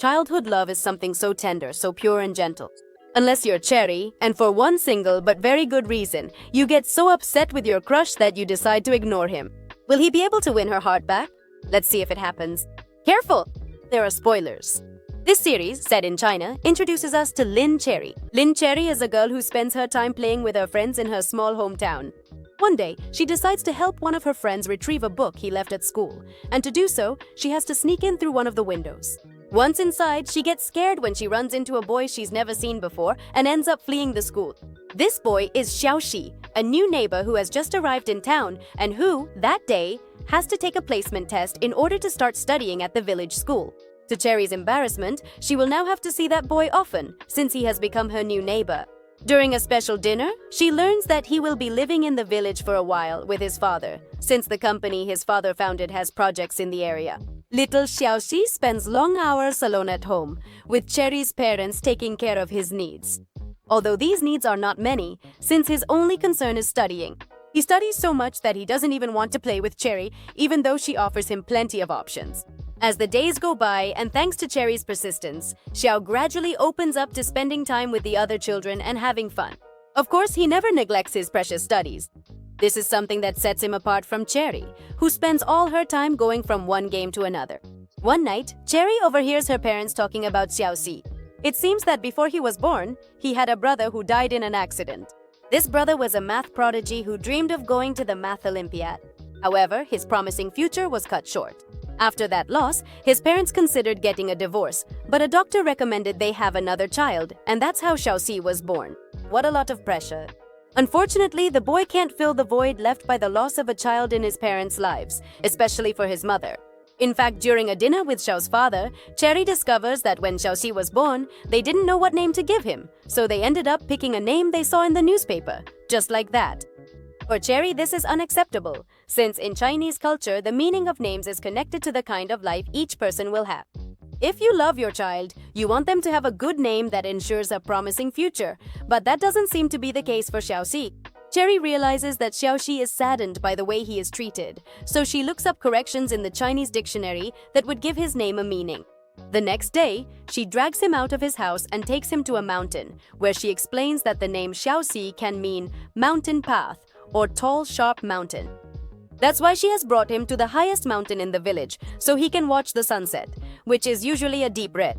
Childhood love is something so tender, so pure and gentle. Unless you're Cherry, and for one single but very good reason, you get so upset with your crush that you decide to ignore him. Will he be able to win her heart back? Let's see if it happens. Careful! There are spoilers. This series, set in China, introduces us to Lin Cherry. Lin Cherry is a girl who spends her time playing with her friends in her small hometown. One day, she decides to help one of her friends retrieve a book he left at school, and to do so, she has to sneak in through one of the windows. Once inside, she gets scared when she runs into a boy she's never seen before and ends up fleeing the school. This boy is Xiaoxi, a new neighbor who has just arrived in town and who, that day, has to take a placement test in order to start studying at the village school. To Cherry's embarrassment, she will now have to see that boy often, since he has become her new neighbor. During a special dinner, she learns that he will be living in the village for a while with his father, since the company his father founded has projects in the area. Little Xiaoxi spends long hours alone at home, with Cherry's parents taking care of his needs. Although these needs are not many, since his only concern is studying. He studies so much that he doesn't even want to play with Cherry, even though she offers him plenty of options. As the days go by, and thanks to Cherry's persistence, Xiao gradually opens up to spending time with the other children and having fun. Of course, he never neglects his precious studies. This is something that sets him apart from Cherry, who spends all her time going from one game to another. One night, Cherry overhears her parents talking about Xiaoxi. It seems that before he was born, he had a brother who died in an accident. This brother was a math prodigy who dreamed of going to the math Olympiad. However, his promising future was cut short. After that loss, his parents considered getting a divorce, but a doctor recommended they have another child, and that's how Xiaoxi was born. What a lot of pressure. Unfortunately, the boy can't fill the void left by the loss of a child in his parents' lives, especially for his mother. In fact, during a dinner with Xiao's father, Cherry discovers that when Xiaoxi was born, they didn't know what name to give him, so they ended up picking a name they saw in the newspaper, just like that. For Cherry, this is unacceptable, since in Chinese culture, the meaning of names is connected to the kind of life each person will have. If you love your child, you want them to have a good name that ensures a promising future, but that doesn't seem to be the case for Xiaoxi. Cherry realizes that Xiaoxi is saddened by the way he is treated, so she looks up corrections in the Chinese dictionary that would give his name a meaning. The next day, she drags him out of his house and takes him to a mountain, where she explains that the name Xiaoxi can mean mountain path or tall, sharp mountain. That's why she has brought him to the highest mountain in the village, so he can watch the sunset, which is usually a deep red.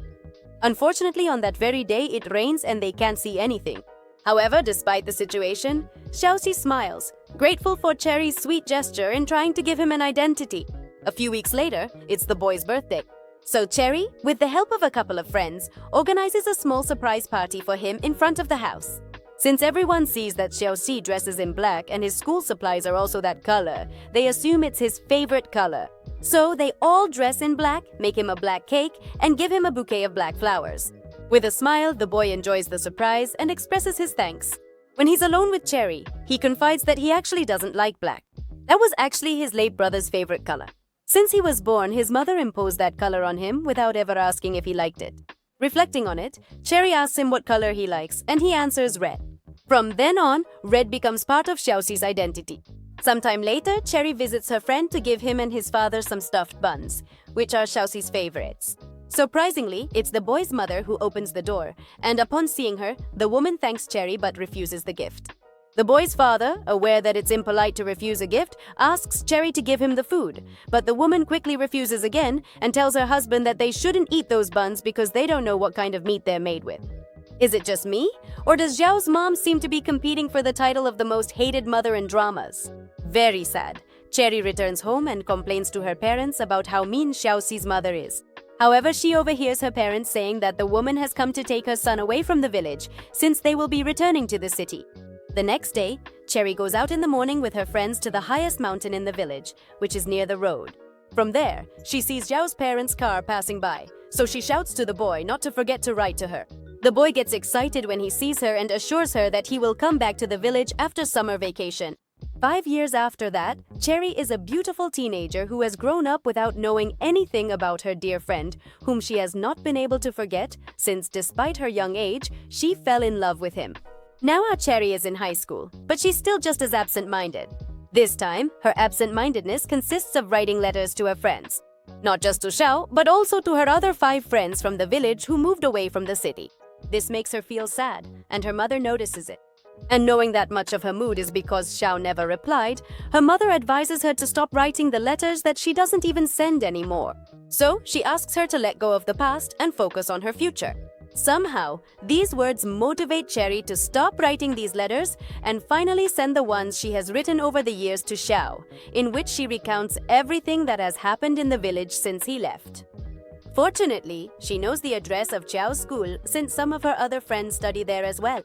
Unfortunately, on that very day, it rains and they can't see anything. However, despite the situation, Xiaoxi smiles, grateful for Cherry's sweet gesture in trying to give him an identity. A few weeks later, it's the boy's birthday. So Cherry, with the help of a couple of friends, organizes a small surprise party for him in front of the house. Since everyone sees that Xiaoxi dresses in black and his school supplies are also that color, they assume it's his favorite color. So they all dress in black, make him a black cake, and give him a bouquet of black flowers. With a smile, the boy enjoys the surprise and expresses his thanks. When he's alone with Cherry, he confides that he actually doesn't like black. That was actually his late brother's favorite color. Since he was born, his mother imposed that color on him without ever asking if he liked it. Reflecting on it, Cherry asks him what color he likes, and he answers red. From then on, red becomes part of Xiaoxi's identity. Sometime later, Cherry visits her friend to give him and his father some stuffed buns, which are Xiaoxi's favorites. Surprisingly, it's the boy's mother who opens the door, and upon seeing her, the woman thanks Cherry but refuses the gift. The boy's father, aware that it's impolite to refuse a gift, asks Cherry to give him the food, but the woman quickly refuses again and tells her husband that they shouldn't eat those buns because they don't know what kind of meat they're made with. Is it just me? Or does Zhao's mom seem to be competing for the title of the most hated mother in dramas? Very sad. Cherry returns home and complains to her parents about how mean Xiaoxi's mother is. However, she overhears her parents saying that the woman has come to take her son away from the village since they will be returning to the city. The next day, Cherry goes out in the morning with her friends to the highest mountain in the village, which is near the road. From there, she sees Zhao's parents' car passing by, so she shouts to the boy not to forget to write to her. The boy gets excited when he sees her and assures her that he will come back to the village after summer vacation. 5 years after that, Cherry is a beautiful teenager who has grown up without knowing anything about her dear friend, whom she has not been able to forget since, despite her young age, she fell in love with him. Now our Cherry is in high school, but she's still just as absent-minded. This time, her absent-mindedness consists of writing letters to her friends. Not just to Xiao, but also to her other 5 friends from the village who moved away from the city. This makes her feel sad, and her mother notices it. And knowing that much of her mood is because Xiao never replied, her mother advises her to stop writing the letters that she doesn't even send anymore. So, she asks her to let go of the past and focus on her future. Somehow, these words motivate Cherry to stop writing these letters and finally send the ones she has written over the years to Xiao, in which she recounts everything that has happened in the village since he left. Fortunately, she knows the address of Xiao's school since some of her other friends study there as well.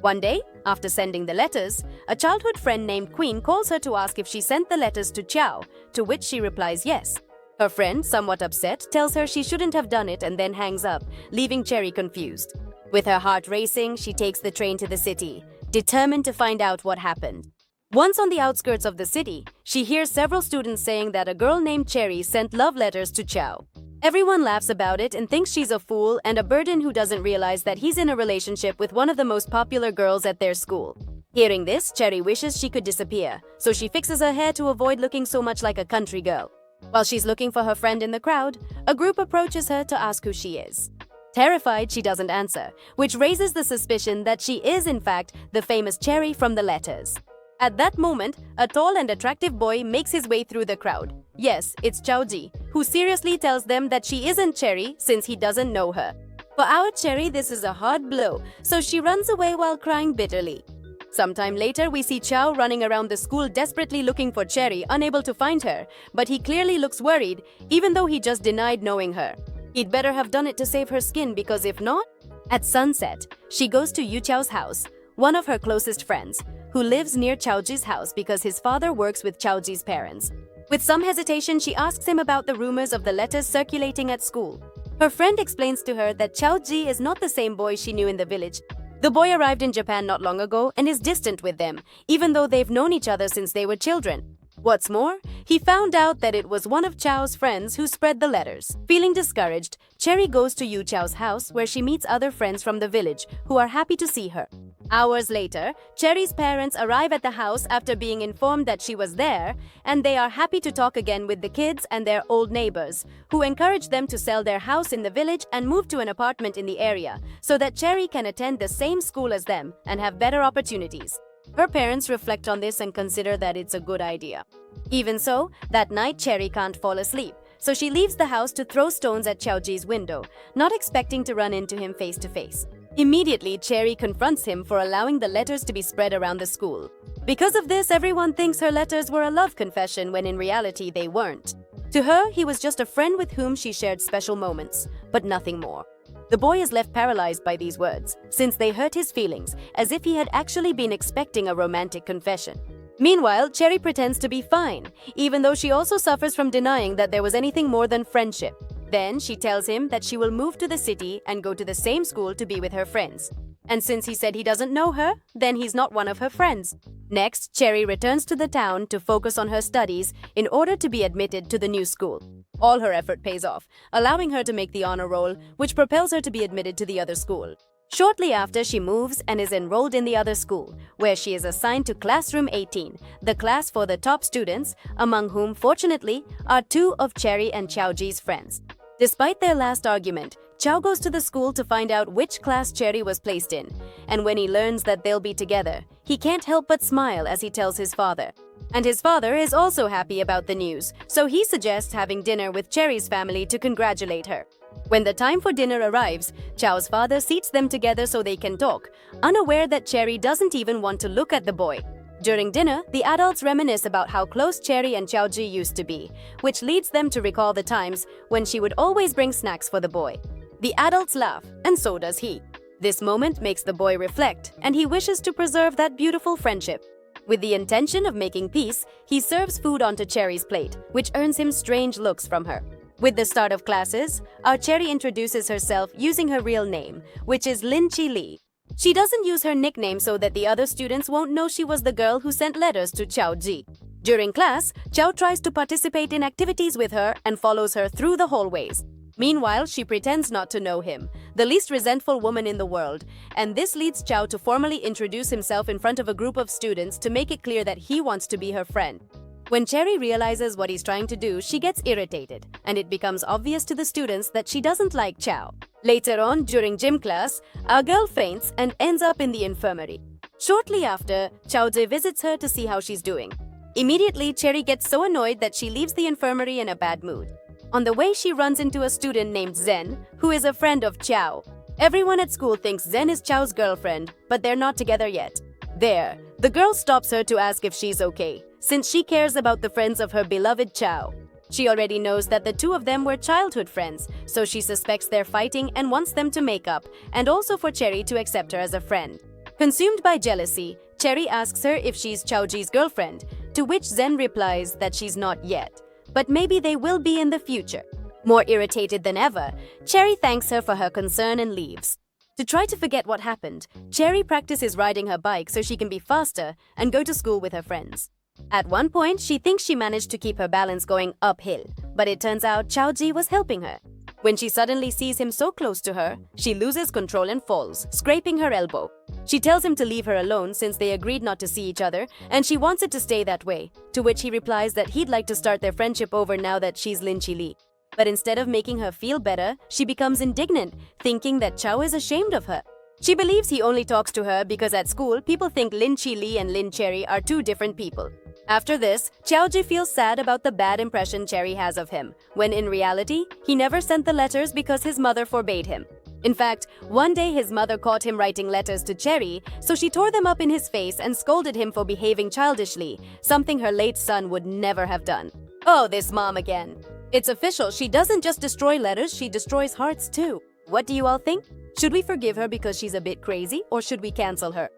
One day, after sending the letters, a childhood friend named Queen calls her to ask if she sent the letters to Xiao, to which she replies yes. Her friend, somewhat upset, tells her she shouldn't have done it and then hangs up, leaving Cherry confused. With her heart racing, she takes the train to the city, determined to find out what happened. Once on the outskirts of the city, she hears several students saying that a girl named Cherry sent love letters to Xiao. Everyone laughs about it and thinks she's a fool and a burden who doesn't realize that he's in a relationship with one of the most popular girls at their school. Hearing this, Cherry wishes she could disappear, so she fixes her hair to avoid looking so much like a country girl. While she's looking for her friend in the crowd, a group approaches her to ask who she is. Terrified, she doesn't answer, which raises the suspicion that she is in fact the famous Cherry from the letters. At that moment, a tall and attractive boy makes his way through the crowd. Yes, it's Xiaoji, who seriously tells them that she isn't Cherry since he doesn't know her. For our Cherry, this is a hard blow, so she runs away while crying bitterly. Sometime later, we see Xiao running around the school desperately looking for Cherry, unable to find her, but he clearly looks worried, even though he just denied knowing her. He'd better have done it to save her skin, because if not… At sunset, she goes to Yu Qiao's house, one of her closest friends, who lives near Qiaoji's house because his father works with Qiaoji's parents. With some hesitation, she asks him about the rumors of the letters circulating at school. Her friend explains to her that Qiaoji is not the same boy she knew in the village. The boy arrived in Japan not long ago and is distant with them, even though they've known each other since they were children. What's more, he found out that it was one of Qiao's friends who spread the letters. Feeling discouraged, Cherry goes to Yu Qiao's house where she meets other friends from the village who are happy to see her. Hours later, Cherry's parents arrive at the house after being informed that she was there, and they are happy to talk again with the kids and their old neighbors, who encourage them to sell their house in the village and move to an apartment in the area so that Cherry can attend the same school as them and have better opportunities. Her parents reflect on this and consider that it's a good idea. Even so, that night Cherry can't fall asleep, so she leaves the house to throw stones at Qiaoji's window, not expecting to run into him face to face. Immediately, Cherry confronts him for allowing the letters to be spread around the school. Because of this, everyone thinks her letters were a love confession when in reality they weren't. To her, he was just a friend with whom she shared special moments, but nothing more. The boy is left paralyzed by these words, since they hurt his feelings, as if he had actually been expecting a romantic confession. Meanwhile, Cherry pretends to be fine, even though she also suffers from denying that there was anything more than friendship. Then, she tells him that she will move to the city and go to the same school to be with her friends. And since he said he doesn't know her, then he's not one of her friends. Next, Cherry returns to the town to focus on her studies in order to be admitted to the new school. All her effort pays off, allowing her to make the honor roll, which propels her to be admitted to the other school. Shortly after, she moves and is enrolled in the other school, where she is assigned to Classroom 18, the class for the top students, among whom, fortunately, are 2 of Cherry and Qiaoji's friends. Despite their last argument, Qiao goes to the school to find out which class Cherry was placed in, and when he learns that they'll be together, he can't help but smile as he tells his father. And his father is also happy about the news, so he suggests having dinner with Cherry's family to congratulate her. When the time for dinner arrives, Qiao's father seats them together so they can talk, unaware that Cherry doesn't even want to look at the boy. During dinner, the adults reminisce about how close Cherry and Qiaoji used to be, which leads them to recall the times when she would always bring snacks for the boy. The adults laugh, and so does he. This moment makes the boy reflect, and he wishes to preserve that beautiful friendship. With the intention of making peace, he serves food onto Cherry's plate, which earns him strange looks from her. With the start of classes, our Cherry introduces herself using her real name, which is Lin Qi Li. She doesn't use her nickname so that the other students won't know she was the girl who sent letters to Qiaoji. During class, Qiao tries to participate in activities with her and follows her through the hallways. Meanwhile, she pretends not to know him, the least resentful woman in the world, and this leads Qiao to formally introduce himself in front of a group of students to make it clear that he wants to be her friend. When Cherry realizes what he's trying to do, she gets irritated, and it becomes obvious to the students that she doesn't like Chow. Later on, during gym class, a girl faints and ends up in the infirmary. Shortly after, Chow Jae visits her to see how she's doing. Immediately, Cherry gets so annoyed that she leaves the infirmary in a bad mood. On the way, she runs into a student named Zen, who is a friend of Chow. Everyone at school thinks Zen is Chow's girlfriend, but they're not together yet. There, the girl stops her to ask if she's okay, since she cares about the friends of her beloved Chow. She already knows that the two of them were childhood friends, so she suspects they're fighting and wants them to make up, and also for Cherry to accept her as a friend. Consumed by jealousy, Cherry asks her if she's Chow Ji's girlfriend, to which Zen replies that she's not yet, but maybe they will be in the future. More irritated than ever, Cherry thanks her for her concern and leaves. To try to forget what happened, Cherry practices riding her bike so she can be faster and go to school with her friends. At one point, she thinks she managed to keep her balance going uphill, but it turns out Chow Ji was helping her. When she suddenly sees him so close to her, she loses control and falls, scraping her elbow. She tells him to leave her alone since they agreed not to see each other, and she wants it to stay that way, to which he replies that he'd like to start their friendship over now that she's Lin Chi Li. But instead of making her feel better, she becomes indignant, thinking that Chow is ashamed of her. She believes he only talks to her because at school, people think Lin Chi Li and Lin Cherry are two different people. After this, Chow Ji feels sad about the bad impression Cherry has of him, when in reality, he never sent the letters because his mother forbade him. In fact, one day his mother caught him writing letters to Cherry, so she tore them up in his face and scolded him for behaving childishly, something her late son would never have done. Oh, this mom again. It's official, she doesn't just destroy letters, she destroys hearts too. What do you all think? Should we forgive her because she's a bit crazy, or should we cancel her?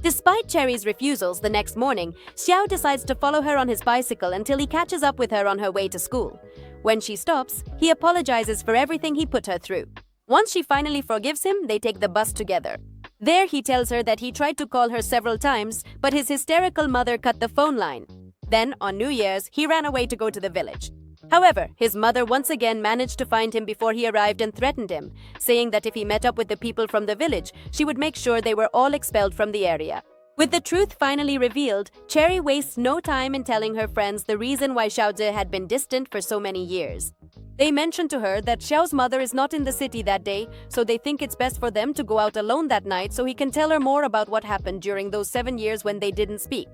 Despite Cherry's refusals, the next morning, Xiao decides to follow her on his bicycle until he catches up with her on her way to school. When she stops, he apologizes for everything he put her through. Once she finally forgives him, they take the bus together. There, he tells her that he tried to call her several times, but his hysterical mother cut the phone line. Then, on New Year's, he ran away to go to the village. However, his mother once again managed to find him before he arrived and threatened him, saying that if he met up with the people from the village, she would make sure they were all expelled from the area. With the truth finally revealed, Cherry wastes no time in telling her friends the reason why Xiaozhe had been distant for so many years. They mention to her that Xiao's mother is not in the city that day, so they think it's best for them to go out alone that night so he can tell her more about what happened during those 7 years when they didn't speak.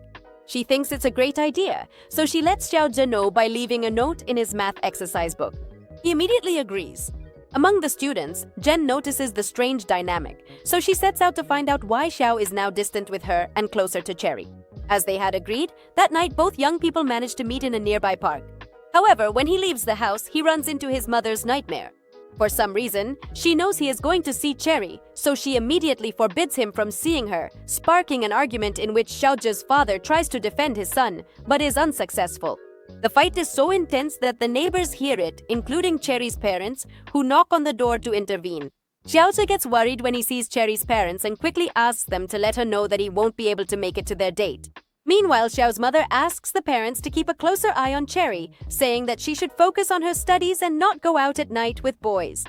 She thinks it's a great idea, so she lets Xiaozhe know by leaving a note in his math exercise book. He immediately agrees. Among the students, Jen notices the strange dynamic, so she sets out to find out why Xiao is now distant with her and closer to Cherry. As they had agreed, that night both young people manage to meet in a nearby park. However, when he leaves the house, he runs into his mother's nightmare. For some reason, she knows he is going to see Cherry, so she immediately forbids him from seeing her, sparking an argument in which Xiaozhe's father tries to defend his son, but is unsuccessful. The fight is so intense that the neighbors hear it, including Cherry's parents, who knock on the door to intervene. Xiaozhe gets worried when he sees Cherry's parents and quickly asks them to let her know that he won't be able to make it to their date. Meanwhile, Xiao's mother asks the parents to keep a closer eye on Cherry, saying that she should focus on her studies and not go out at night with boys.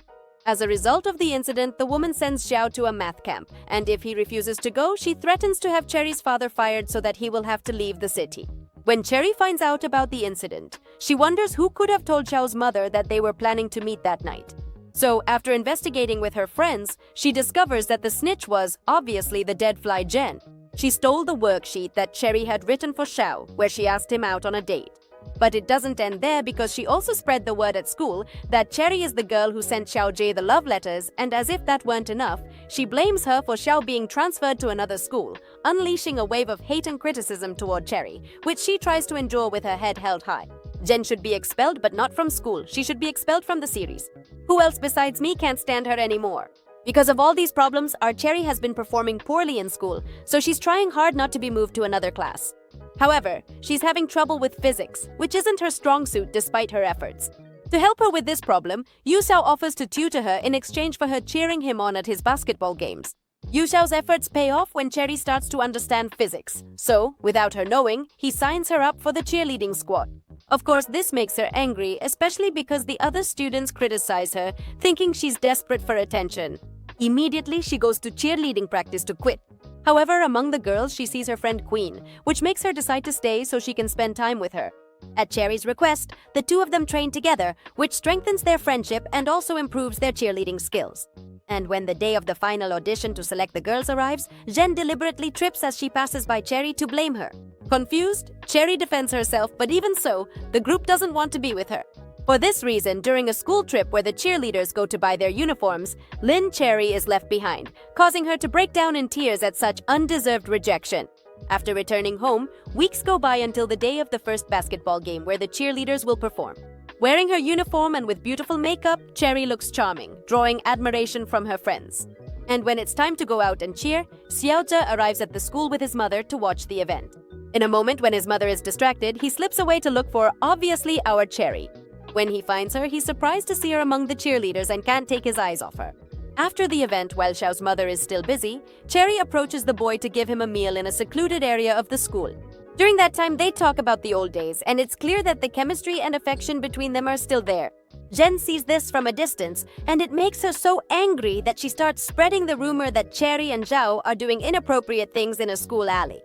As a result of the incident, the woman sends Xiao to a math camp, and if he refuses to go, she threatens to have Cherry's father fired so that he will have to leave the city. When Cherry finds out about the incident, she wonders who could have told Xiao's mother that they were planning to meet that night. So, after investigating with her friends, she discovers that the snitch was, obviously, the dead fly Jen. She stole the worksheet that Cherry had written for Xiao, where she asked him out on a date. But it doesn't end there because she also spread the word at school that Cherry is the girl who sent Xiaozhe the love letters, and as if that weren't enough, she blames her for Xiao being transferred to another school, unleashing a wave of hate and criticism toward Cherry, which she tries to endure with her head held high. Jen should be expelled, but not from school. She should be expelled from the series. Who else besides me can't stand her anymore? Because of all these problems, our Cherry has been performing poorly in school, so she's trying hard not to be moved to another class. However, she's having trouble with physics, which isn't her strong suit despite her efforts. To help her with this problem, Yu Xiao offers to tutor her in exchange for her cheering him on at his basketball games. Yu Xiao's efforts pay off when Cherry starts to understand physics, so, without her knowing, he signs her up for the cheerleading squad. Of course, this makes her angry, especially because the other students criticize her, thinking she's desperate for attention. Immediately, she goes to cheerleading practice to quit. However, among the girls, she sees her friend Queen, which makes her decide to stay so she can spend time with her. At Cherry's request, the two of them train together, which strengthens their friendship and also improves their cheerleading skills. And when the day of the final audition to select the girls arrives, Jen deliberately trips as she passes by Cherry to blame her. Confused, Cherry defends herself, but even so, the group doesn't want to be with her. For this reason, during a school trip where the cheerleaders go to buy their uniforms, Lynn Cherry is left behind, causing her to break down in tears at such undeserved rejection. After returning home, weeks go by until the day of the first basketball game where the cheerleaders will perform. Wearing her uniform and with beautiful makeup, Cherry looks charming, drawing admiration from her friends. And when it's time to go out and cheer, Xiaozhe arrives at the school with his mother to watch the event. In a moment when his mother is distracted, he slips away to look for, obviously, our Cherry. When he finds her, he's surprised to see her among the cheerleaders and can't take his eyes off her. After the event, while Xiao's mother is still busy, Cherry approaches the boy to give him a meal in a secluded area of the school. During that time, they talk about the old days, and it's clear that the chemistry and affection between them are still there. Jen sees this from a distance, and it makes her so angry that she starts spreading the rumor that Cherry and Xiao are doing inappropriate things in a school alley.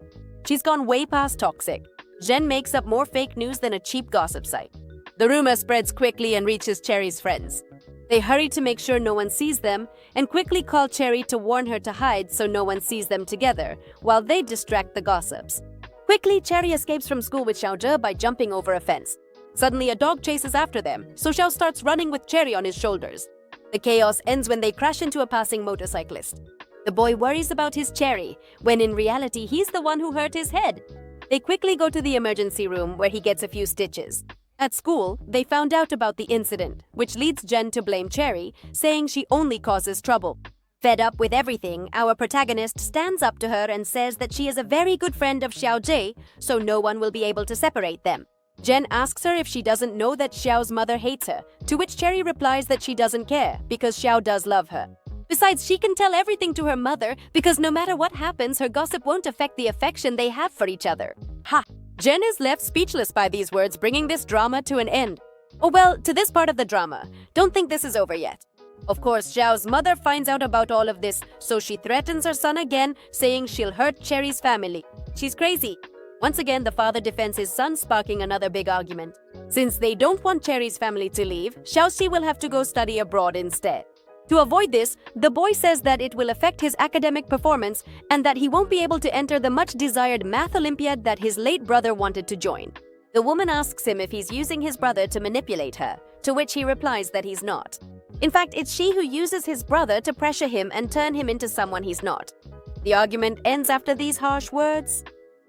She's gone way past toxic. Jen makes up more fake news than a cheap gossip site. The rumor spreads quickly and reaches Cherry's friends. They hurry to make sure no one sees them and quickly call Cherry to warn her to hide so no one sees them together, while they distract the gossips. Quickly, Cherry escapes from school with Xiaozhe by jumping over a fence. Suddenly, a dog chases after them, so Xiao starts running with Cherry on his shoulders. The chaos ends when they crash into a passing motorcyclist. The boy worries about his Cherry, when in reality he's the one who hurt his head. They quickly go to the emergency room where he gets a few stitches. At school, they found out about the incident, which leads Jen to blame Cherry, saying she only causes trouble. Fed up with everything, our protagonist stands up to her and says that she is a very good friend of Xiaozhe, so no one will be able to separate them. Jen asks her if she doesn't know that Xiao's mother hates her, to which Cherry replies that she doesn't care, because Xiao does love her. Besides, she can tell everything to her mother, because no matter what happens, her gossip won't affect the affection they have for each other. Ha! Jen is left speechless by these words, bringing this drama to an end. Oh well, to this part of the drama. Don't think this is over yet. Of course, Xiao's mother finds out about all of this, so she threatens her son again, saying she'll hurt Cherry's family. She's crazy. Once again, the father defends his son, sparking another big argument. Since they don't want Cherry's family to leave, Xiaoxi will have to go study abroad instead. To avoid this, the boy says that it will affect his academic performance and that he won't be able to enter the much-desired math Olympiad that his late brother wanted to join. The woman asks him if he's using his brother to manipulate her, to which he replies that he's not. In fact, it's she who uses his brother to pressure him and turn him into someone he's not. The argument ends after these harsh words.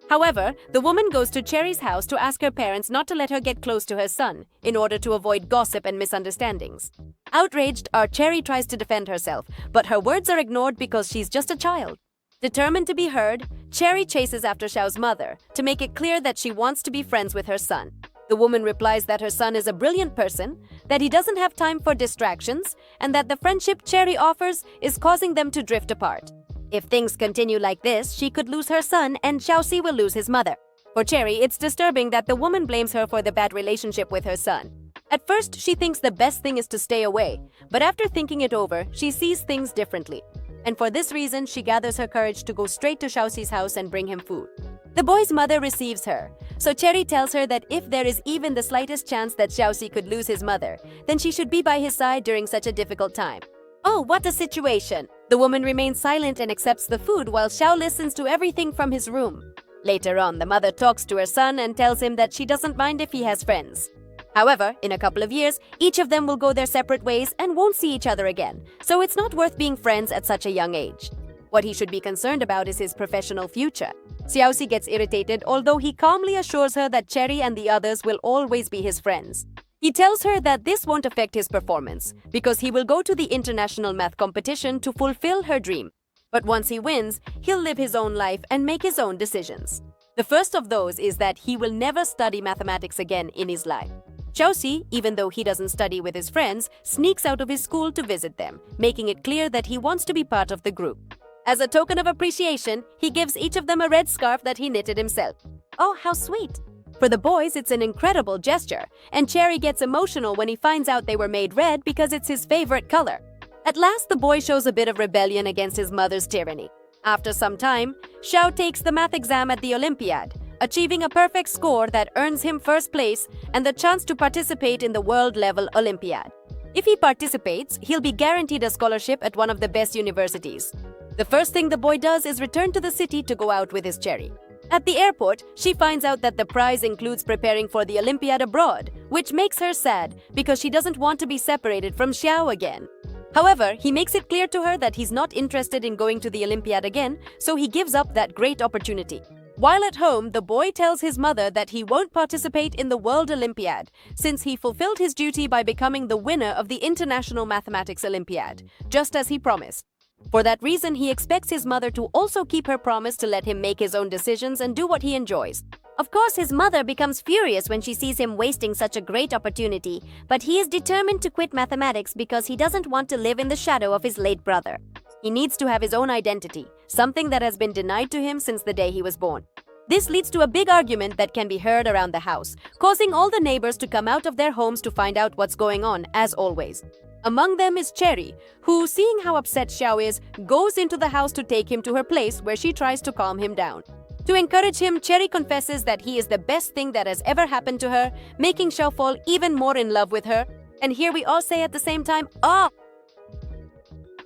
However, the woman goes to Cherry's house to ask her parents not to let her get close to her son, in order to avoid gossip and misunderstandings. Outraged, our Cherry tries to defend herself, but her words are ignored because she's just a child. Determined to be heard, Cherry chases after Xiao's mother, to make it clear that she wants to be friends with her son. The woman replies that her son is a brilliant person, that he doesn't have time for distractions, and that the friendship Cherry offers is causing them to drift apart. If things continue like this, she could lose her son and Xiaoxi will lose his mother. For Cherry, it's disturbing that the woman blames her for the bad relationship with her son. At first, she thinks the best thing is to stay away, but after thinking it over, she sees things differently. And for this reason, she gathers her courage to go straight to Xiaoxi's house and bring him food. The boy's mother receives her, so Cherry tells her that if there is even the slightest chance that Xiaoxi could lose his mother, then she should be by his side during such a difficult time. Oh, what a situation! The woman remains silent and accepts the food while Xiao listens to everything from his room. Later on, the mother talks to her son and tells him that she doesn't mind if he has friends. However, in a couple of years, each of them will go their separate ways and won't see each other again, so it's not worth being friends at such a young age. What he should be concerned about is his professional future. Xiaoxi gets irritated, although he calmly assures her that Cherry and the others will always be his friends. He tells her that this won't affect his performance, because he will go to the international math competition to fulfill her dream. But once he wins, he'll live his own life and make his own decisions. The first of those is that he will never study mathematics again in his life. Xiaoxi, even though he doesn't study with his friends, sneaks out of his school to visit them, making it clear that he wants to be part of the group. As a token of appreciation, he gives each of them a red scarf that he knitted himself. Oh, how sweet! For the boys, it's an incredible gesture, and Cherry gets emotional when he finds out they were made red because it's his favorite color. At last, the boy shows a bit of rebellion against his mother's tyranny. After some time, Xiao takes the math exam at the Olympiad, achieving a perfect score that earns him first place and the chance to participate in the world-level Olympiad. If he participates, he'll be guaranteed a scholarship at one of the best universities. The first thing the boy does is return to the city to go out with his Cherry. At the airport, she finds out that the prize includes preparing for the Olympiad abroad, which makes her sad because she doesn't want to be separated from Xiao again. However, he makes it clear to her that he's not interested in going to the Olympiad again, so he gives up that great opportunity. While at home, the boy tells his mother that he won't participate in the World Olympiad since he fulfilled his duty by becoming the winner of the International Mathematics Olympiad, just as he promised. For that reason, he expects his mother to also keep her promise to let him make his own decisions and do what he enjoys. Of course, his mother becomes furious when she sees him wasting such a great opportunity, but he is determined to quit mathematics because he doesn't want to live in the shadow of his late brother. He needs to have his own identity, something that has been denied to him since the day he was born. This leads to a big argument that can be heard around the house, causing all the neighbors to come out of their homes to find out what's going on, as always. Among them is Cherry, who, seeing how upset Xiao is, goes into the house to take him to her place where she tries to calm him down. To encourage him, Cherry confesses that he is the best thing that has ever happened to her, making Xiao fall even more in love with her. And here we all say at the same time, "Ah!"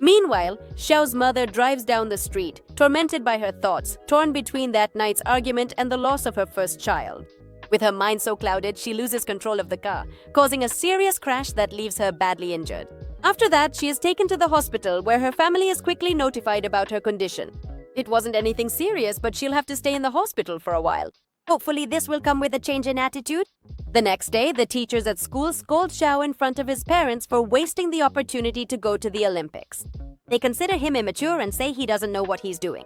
Meanwhile, Xiao's mother drives down the street, tormented by her thoughts, torn between that night's argument and the loss of her first child. With her mind so clouded, she loses control of the car, causing a serious crash that leaves her badly injured. After that, she is taken to the hospital where her family is quickly notified about her condition. It wasn't anything serious, but she'll have to stay in the hospital for a while. Hopefully, this will come with a change in attitude. The next day, the teachers at school scold Xiao in front of his parents for wasting the opportunity to go to the Olympics. They consider him immature and say he doesn't know what he's doing.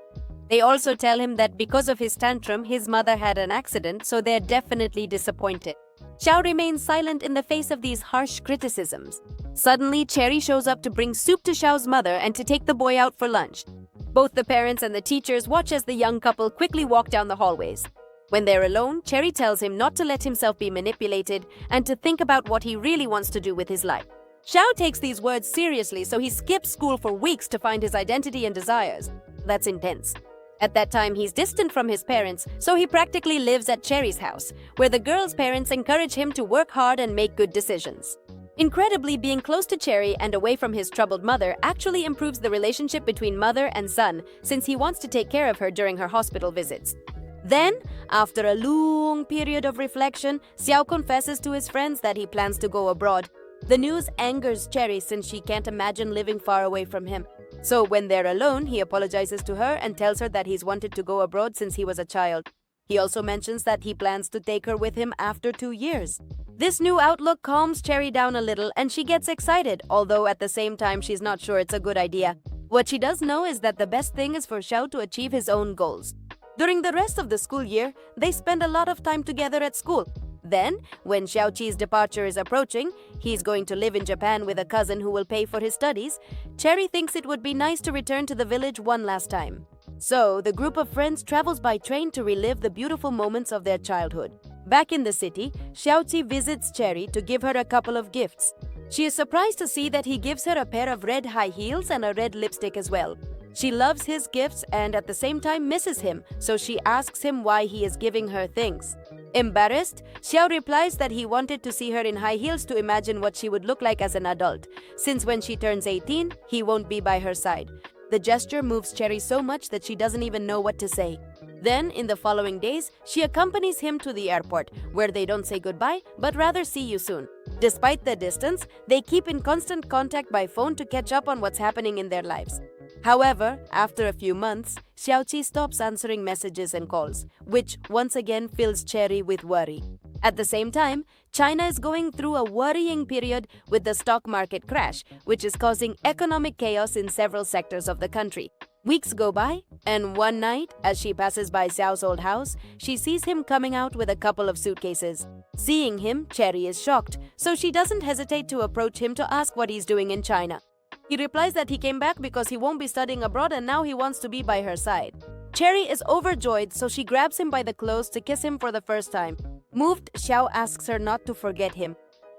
They also tell him that because of his tantrum, his mother had an accident, so they're definitely disappointed. Xiao remains silent in the face of these harsh criticisms. Suddenly, Cherry shows up to bring soup to Xiao's mother and to take the boy out for lunch. Both the parents and the teachers watch as the young couple quickly walk down the hallways. When they're alone, Cherry tells him not to let himself be manipulated and to think about what he really wants to do with his life. Xiao takes these words seriously, so he skips school for weeks to find his identity and desires. That's intense. At that time, he's distant from his parents, so he practically lives at Cherry's house, where the girl's parents encourage him to work hard and make good decisions. Incredibly, being close to Cherry and away from his troubled mother actually improves the relationship between mother and son, since he wants to take care of her during her hospital visits. Then, after a long period of reflection, Xiao confesses to his friends that he plans to go abroad. The news angers Cherry since she can't imagine living far away from him. So when they're alone, he apologizes to her and tells her that he's wanted to go abroad since he was a child. He also mentions that he plans to take her with him after 2 years. This new outlook calms Cherry down a little and she gets excited, although at the same time she's not sure it's a good idea. What she does know is that the best thing is for Xiao to achieve his own goals. During the rest of the school year, they spend a lot of time together at school. Then, when Xiaoqi's departure is approaching, he's going to live in Japan with a cousin who will pay for his studies. Cherry thinks it would be nice to return to the village one last time. So, the group of friends travels by train to relive the beautiful moments of their childhood. Back in the city, Xiaoqi visits Cherry to give her a couple of gifts. She is surprised to see that he gives her a pair of red high heels and a red lipstick as well. She loves his gifts and at the same time misses him, so she asks him why he is giving her things. Embarrassed, Xiao replies that he wanted to see her in high heels to imagine what she would look like as an adult, since when she turns 18, he won't be by her side. The gesture moves Cherry so much that she doesn't even know what to say. Then, in the following days, she accompanies him to the airport, where they don't say goodbye, but rather see you soon. Despite the distance, they keep in constant contact by phone to catch up on what's happening in their lives. However, after a few months, Xiaoqi stops answering messages and calls, which once again fills Cherry with worry. At the same time, China is going through a worrying period with the stock market crash, which is causing economic chaos in several sectors of the country. Weeks go by, and one night, as she passes by Xiao's old house, she sees him coming out with a couple of suitcases. Seeing him, Cherry is shocked, so she doesn't hesitate to approach him to ask what he's doing in China. He replies that he came back because he won't be studying abroad and now he wants to be by her side. Cherry is overjoyed, so she grabs him by the clothes to kiss him for the first time. Moved, Xiao asks her not to forget him.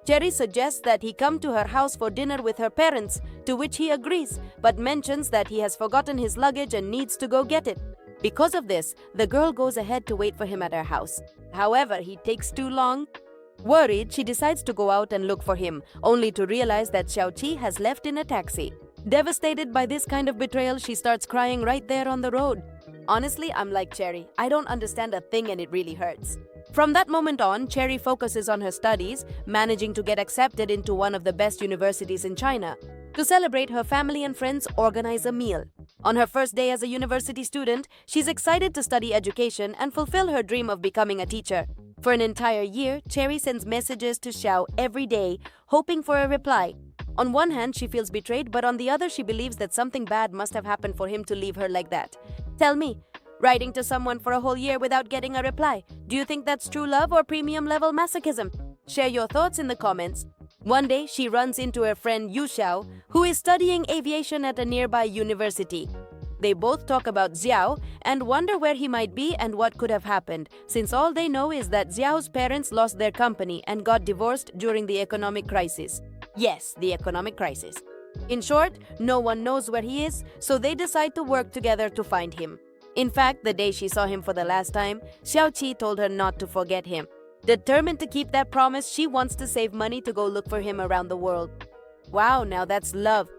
Cherry suggests that he come to her house for dinner with her parents, to which he agrees, but mentions that he has forgotten his luggage and needs to go get it. Because of this, the girl goes ahead to wait for him at her house. However, he takes too long. Worried, she decides to go out and look for him, only to realize that Xiaoqi has left in a taxi. Devastated by this kind of betrayal, she starts crying right there on the road. Honestly, I'm like Cherry. I don't understand a thing and it really hurts. From that moment on, Cherry focuses on her studies, managing to get accepted into one of the best universities in China. To celebrate, her family and friends organize a meal. On her first day as a university student, she's excited to study education and fulfill her dream of becoming a teacher. For an entire year, Cherry sends messages to Xiao every day, hoping for a reply. On one hand, she feels betrayed, but on the other, she believes that something bad must have happened for him to leave her like that. Tell me, writing to someone for a whole year without getting a reply, do you think that's true love or premium level masochism? Share your thoughts in the comments. One day, she runs into her friend Yu Xiao, who is studying aviation at a nearby university. They both talk about Xiao and wonder where he might be and what could have happened, since all they know is that Xiao's parents lost their company and got divorced during the economic crisis. Yes, the economic crisis. In short, no one knows where he is, so they decide to work together to find him. In fact, the day she saw him for the last time, Xiaoqi told her not to forget him. Determined to keep that promise, she wants to save money to go look for him around the world. Wow, now that's love.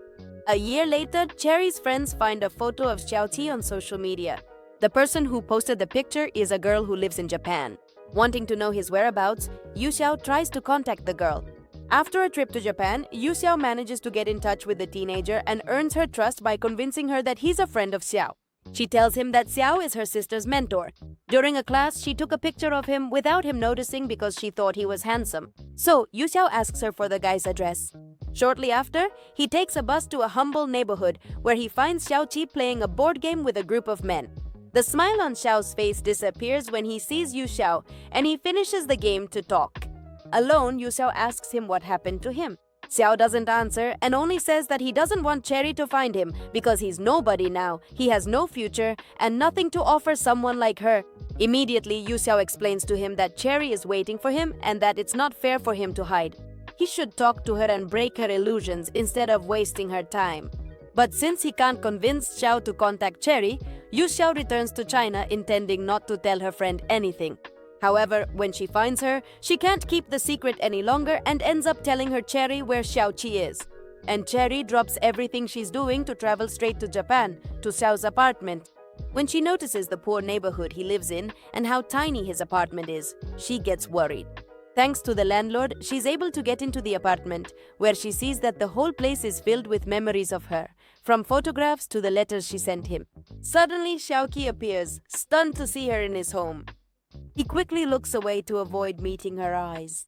A year later, Cherry's friends find a photo of Xiaoqi on social media. The person who posted the picture is a girl who lives in Japan. Wanting to know his whereabouts, Yu Xiao tries to contact the girl. After a trip to Japan, Yu Xiao manages to get in touch with the teenager and earns her trust by convincing her that he's a friend of Xiao. She tells him that Xiao is her sister's mentor. During a class, she took a picture of him without him noticing because she thought he was handsome. So, Yu Xiao asks her for the guy's address. Shortly after, he takes a bus to a humble neighborhood where he finds Xiaoqi playing a board game with a group of men. The smile on Xiao's face disappears when he sees Yu Xiao, and he finishes the game to talk. Alone, Yu Xiao asks him what happened to him. Xiao doesn't answer and only says that he doesn't want Cherry to find him because he's nobody now, he has no future, and nothing to offer someone like her. Immediately, Yu Xiao explains to him that Cherry is waiting for him and that it's not fair for him to hide. He should talk to her and break her illusions instead of wasting her time. But since he can't convince Xiao to contact Cherry, Yu Xiao returns to China intending not to tell her friend anything. However, when she finds her, she can't keep the secret any longer and ends up telling her Cherry where Xiaoqi is. And Cherry drops everything she's doing to travel straight to Japan, to Xiao's apartment. When she notices the poor neighborhood he lives in and how tiny his apartment is, she gets worried. Thanks to the landlord, she's able to get into the apartment, where she sees that the whole place is filled with memories of her, from photographs to the letters she sent him. Suddenly, Xiaoqi appears, stunned to see her in his home. He quickly looks away to avoid meeting her eyes.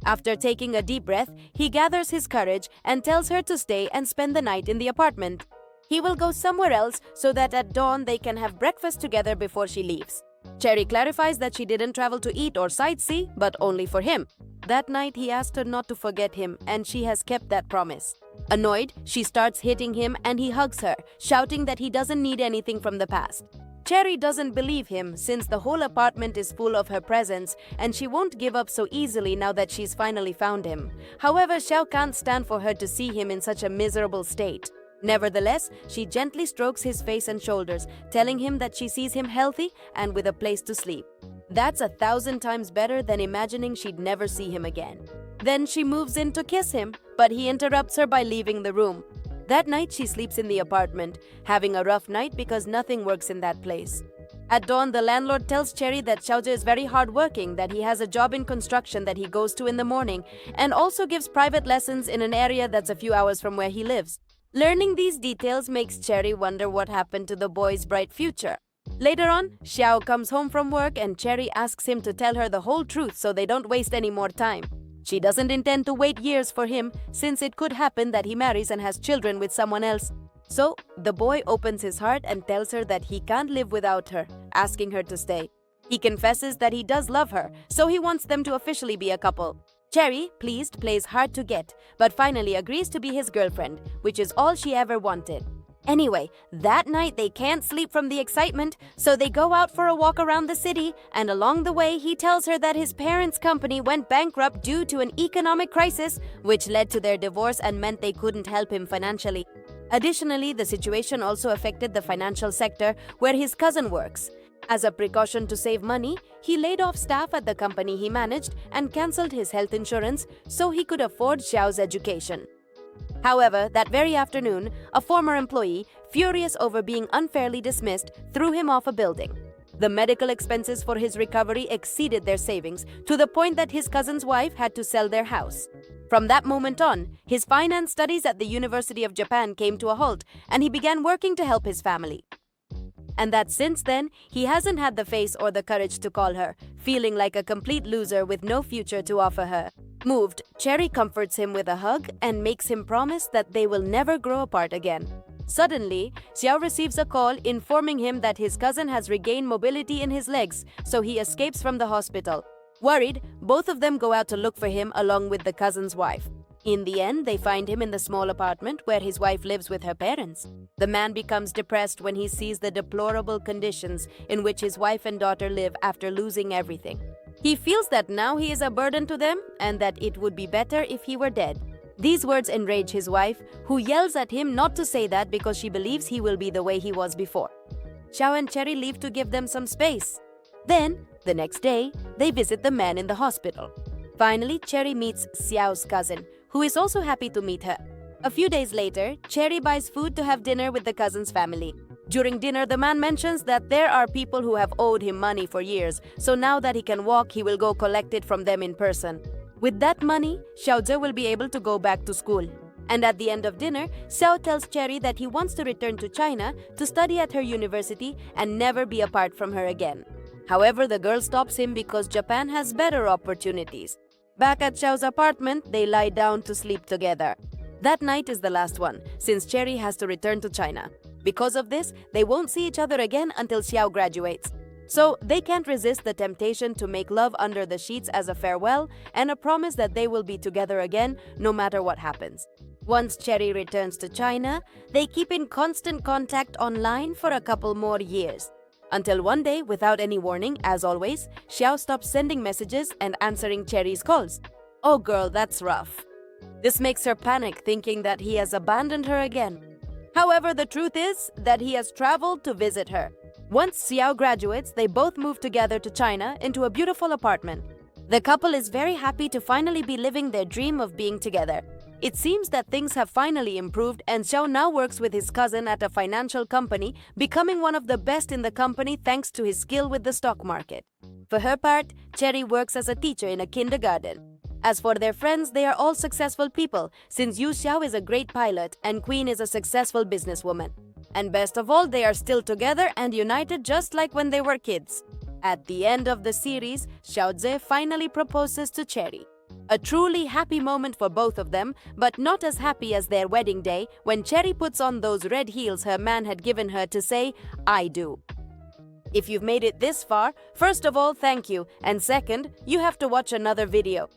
After taking a deep breath, he gathers his courage and tells her to stay and spend the night in the apartment. He will go somewhere else so that at dawn they can have breakfast together before she leaves. Cherry clarifies that she didn't travel to eat or sightsee, but only for him. That night, he asked her not to forget him, and she has kept that promise. Annoyed, she starts hitting him and he hugs her, shouting that he doesn't need anything from the past. Cherry doesn't believe him since the whole apartment is full of her presence and she won't give up so easily now that she's finally found him. However, Xiao can't stand for her to see him in such a miserable state. Nevertheless, she gently strokes his face and shoulders, telling him that she sees him healthy and with a place to sleep. That's 1,000 times better than imagining she'd never see him again. Then she moves in to kiss him, but he interrupts her by leaving the room. That night, she sleeps in the apartment, having a rough night because nothing works in that place. At dawn, the landlord tells Cherry that Xiaoje is very hardworking, that he has a job in construction that he goes to in the morning, and also gives private lessons in an area that's a few hours from where he lives. Learning these details makes Cherry wonder what happened to the boy's bright future. Later on, Xiao comes home from work and Cherry asks him to tell her the whole truth so they don't waste any more time. She doesn't intend to wait years for him since it could happen that he marries and has children with someone else. So, the boy opens his heart and tells her that he can't live without her, asking her to stay. He confesses that he does love her, so he wants them to officially be a couple. Cherry, pleased, plays hard to get, but finally agrees to be his girlfriend, which is all she ever wanted. Anyway, that night they can't sleep from the excitement, so they go out for a walk around the city, and along the way he tells her that his parents' company went bankrupt due to an economic crisis, which led to their divorce and meant they couldn't help him financially. Additionally, the situation also affected the financial sector where his cousin works. As a precaution to save money, he laid off staff at the company he managed and cancelled his health insurance so he could afford Xiao's education. However, that very afternoon, a former employee, furious over being unfairly dismissed, threw him off a building. The medical expenses for his recovery exceeded their savings to the point that his cousin's wife had to sell their house. From that moment on, his finance studies at the University of Japan came to a halt, and he began working to help his family. And that since then, he hasn't had the face or the courage to call her, feeling like a complete loser with no future to offer her. Moved, Cherry comforts him with a hug and makes him promise that they will never grow apart again. Suddenly, Xiao receives a call informing him that his cousin has regained mobility in his legs, so he escapes from the hospital. Worried, both of them go out to look for him along with the cousin's wife. In the end, they find him in the small apartment where his wife lives with her parents. The man becomes depressed when he sees the deplorable conditions in which his wife and daughter live after losing everything. He feels that now he is a burden to them and that it would be better if he were dead. These words enrage his wife, who yells at him not to say that because she believes he will be the way he was before. Xiao and Cherry leave to give them some space. Then, the next day, they visit the man in the hospital. Finally, Cherry meets Xiao's cousin, who is also happy to meet her. A few days later, Cherry buys food to have dinner with the cousin's family. During dinner, the man mentions that there are people who have owed him money for years, so now that he can walk, he will go collect it from them in person. With that money, Xiaozhe will be able to go back to school. And at the end of dinner, Xiao tells Cherry that he wants to return to China to study at her university and never be apart from her again. However, the girl stops him because Japan has better opportunities. Back at Xiao's apartment, they lie down to sleep together. That night is the last one, since Cherry has to return to China. Because of this, they won't see each other again until Xiao graduates. So, they can't resist the temptation to make love under the sheets as a farewell and a promise that they will be together again no matter what happens. Once Cherry returns to China, they keep in constant contact online for a couple more years. Until one day, without any warning, as always, Xiao stops sending messages and answering Cherry's calls. Oh girl, that's rough. This makes her panic, thinking that he has abandoned her again. However, the truth is that he has traveled to visit her. Once Xiao graduates, they both move together to China into a beautiful apartment. The couple is very happy to finally be living their dream of being together. It seems that things have finally improved and Xiao now works with his cousin at a financial company, becoming one of the best in the company thanks to his skill with the stock market. For her part, Cherry works as a teacher in a kindergarten. As for their friends, they are all successful people, since Yu Xiao is a great pilot and Queen is a successful businesswoman. And best of all, they are still together and united just like when they were kids. At the end of the series, Xiaozhe finally proposes to Cherry. A truly happy moment for both of them, but not as happy as their wedding day when Cherry puts on those red heels her man had given her to say, "I do." If you've made it this far, first of all, thank you, and second, you have to watch another video.